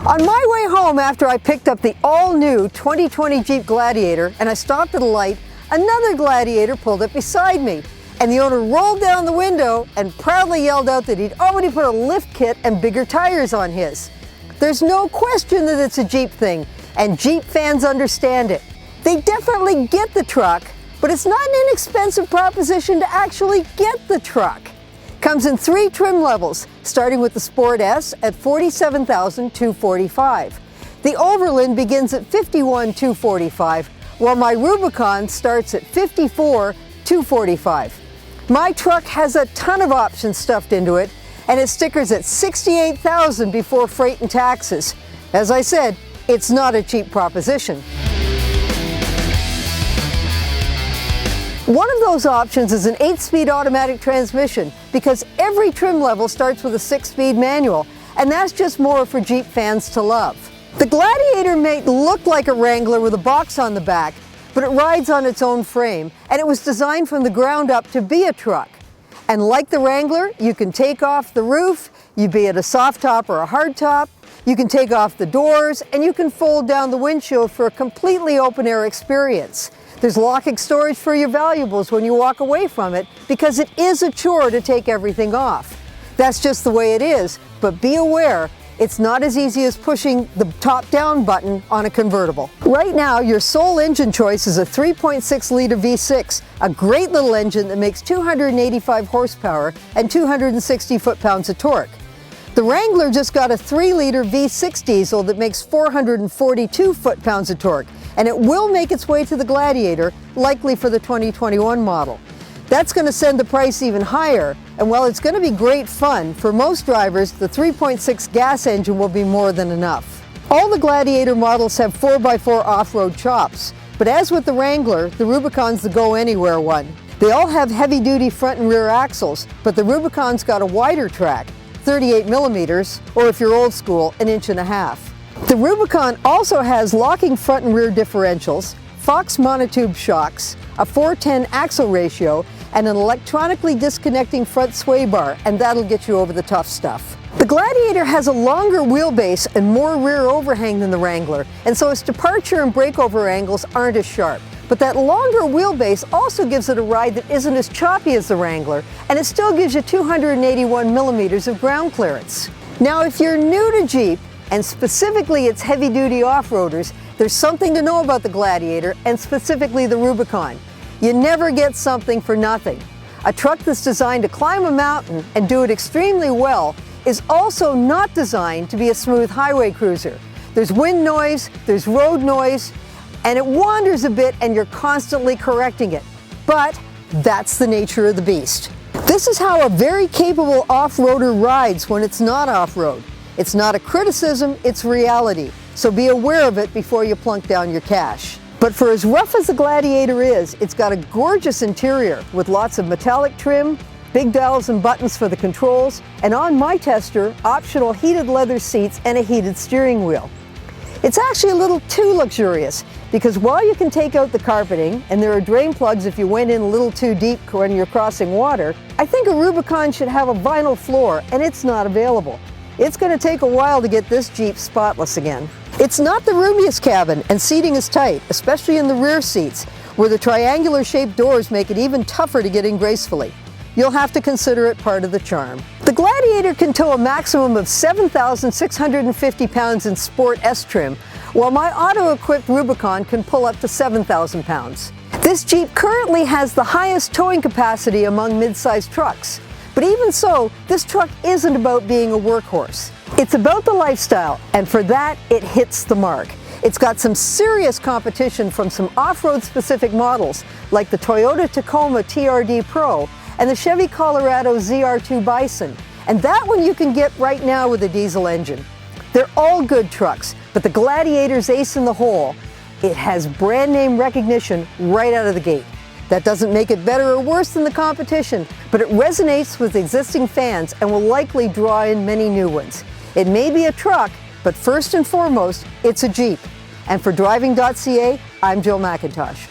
On my way home after I picked up the all-new 2020 Jeep Gladiator and I stopped at a light, another Gladiator pulled up beside me, and the owner rolled down the window and proudly yelled out that he'd already put a lift kit and bigger tires on his. There's no question that it's a Jeep thing, and Jeep fans understand it. They definitely get the truck, but it's not an inexpensive proposition to actually get the truck. Comes in 3 trim levels, starting with the Sport S at $47,245. The Overland begins at $51,245, while my Rubicon starts at $54,245. My truck has a ton of options stuffed into it, and it stickers at $68,000 before freight and taxes. As I said, it's not a cheap proposition. One of those options is an 8-speed automatic transmission, because every trim level starts with a 6-speed manual, and that's just more for Jeep fans to love. The Gladiator may look like a Wrangler with a box on the back, but it rides on its own frame, and it was designed from the ground up to be a truck. And like the Wrangler, you can take off the roof, you be it a soft top or a hard top, you can take off the doors, and you can fold down the windshield for a completely open-air experience. There's locking storage for your valuables when you walk away from it, because it is a chore to take everything off. That's just the way it is, but be aware, it's not as easy as pushing the top-down button on a convertible. Right now, your sole engine choice is a 3.6-liter V6, a great little engine that makes 285 horsepower and 260 foot-pounds of torque. The Wrangler just got a 3-liter V6 diesel that makes 442 foot-pounds of torque, and it will make its way to the Gladiator, likely for the 2021 model. That's going to send the price even higher, and while it's going to be great fun, for most drivers, the 3.6 gas engine will be more than enough. All the Gladiator models have 4x4 off-road chops, but as with the Wrangler, the Rubicon's the go-anywhere one. They all have heavy-duty front and rear axles, but the Rubicon's got a wider track, 38 millimeters, or if you're old school, 1.5 inches. The Rubicon also has locking front and rear differentials, Fox monotube shocks, a 4:10 axle ratio, and an electronically disconnecting front sway bar, and that'll get you over the tough stuff. The Gladiator has a longer wheelbase and more rear overhang than the Wrangler, and so its departure and breakover angles aren't as sharp. But that longer wheelbase also gives it a ride that isn't as choppy as the Wrangler, and it still gives you 281 millimeters of ground clearance. Now, if you're new to Jeep, and specifically its heavy-duty off-roaders, there's something to know about the Gladiator, and specifically the Rubicon. You never get something for nothing. A truck that's designed to climb a mountain and do it extremely well is also not designed to be a smooth highway cruiser. There's wind noise, there's road noise, and it wanders a bit and you're constantly correcting it. But that's the nature of the beast. This is how a very capable off-roader rides when it's not off-road. It's not a criticism, it's reality. So be aware of it before you plunk down your cash. But for as rough as the Gladiator is, it's got a gorgeous interior with lots of metallic trim, big dials and buttons for the controls, and on my tester, optional heated leather seats and a heated steering wheel. It's actually a little too luxurious, because while you can take out the carpeting, and there are drain plugs if you went in a little too deep when you're crossing water, I think a Rubicon should have a vinyl floor, and it's not available. It's going to take a while to get this Jeep spotless again. It's not the roomiest cabin, and seating is tight, especially in the rear seats, where the triangular-shaped doors make it even tougher to get in gracefully. You'll have to consider it part of the charm. The Gladiator can tow a maximum of 7,650 pounds in Sport S trim, while my auto-equipped Rubicon can pull up to 7,000 pounds. This Jeep currently has the highest towing capacity among mid-sized trucks. But even so, this truck isn't about being a workhorse. It's about the lifestyle, and for that, it hits the mark. It's got some serious competition from some off-road specific models, like the Toyota Tacoma TRD Pro and the Chevy Colorado ZR2 Bison. And that one you can get right now with a diesel engine. They're all good trucks, but the Gladiator's ace in the hole. It has brand name recognition right out of the gate. That doesn't make it better or worse than the competition, but it resonates with existing fans and will likely draw in many new ones. It may be a truck, but first and foremost, it's a Jeep. And for Driving.ca, I'm Jill McIntosh.